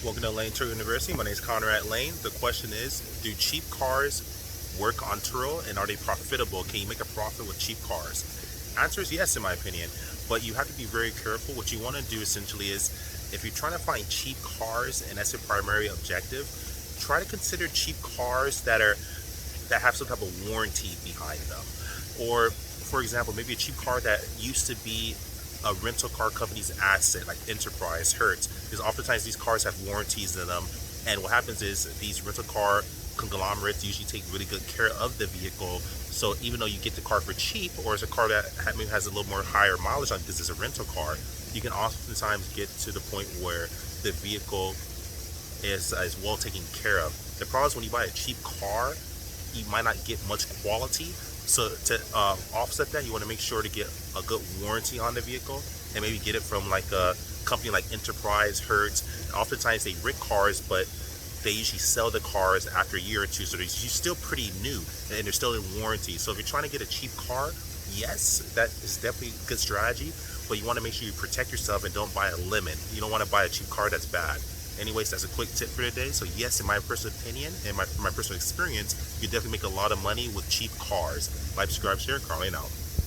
Welcome to Lane Turo University. My name is Conrad Lane. The question is, do cheap cars work on Turo and are they profitable? Can you make a profit with cheap cars? Answer is yes, in my opinion, but you have to be very careful. What you want to do essentially is, if you're trying to find cheap cars and that's your primary objective, try to consider cheap cars that have some type of warranty behind them. Or, for example, maybe a cheap car that used to be a rental car company's asset, like Enterprise, Hertz, because oftentimes these cars have warranties in them, and what happens is these rental car conglomerates usually take really good care of the vehicle. So even though you get the car for cheap, or it's a car that maybe has a little more higher mileage on because it's a rental car, you can oftentimes get to the point where the vehicle is well taken care of. The problem is when you buy a cheap car, you might not get much quality. So to offset that, you want to make sure to get a good warranty on the vehicle, and maybe get it from like a company like Enterprise, Hertz. Oftentimes they rent cars, but they usually sell the cars after a year or two, so they're still pretty new and they're still in warranty. So if you're trying to get a cheap car, yes, that is definitely a good strategy, but you want to make sure you protect yourself and don't buy a lemon. You don't want to buy a cheap car that's bad. Anyways, that's a quick tip for today. So yes, in my personal opinion and my personal experience, you can definitely make a lot of money with cheap cars. Like, subscribe, share, Carl Layn out.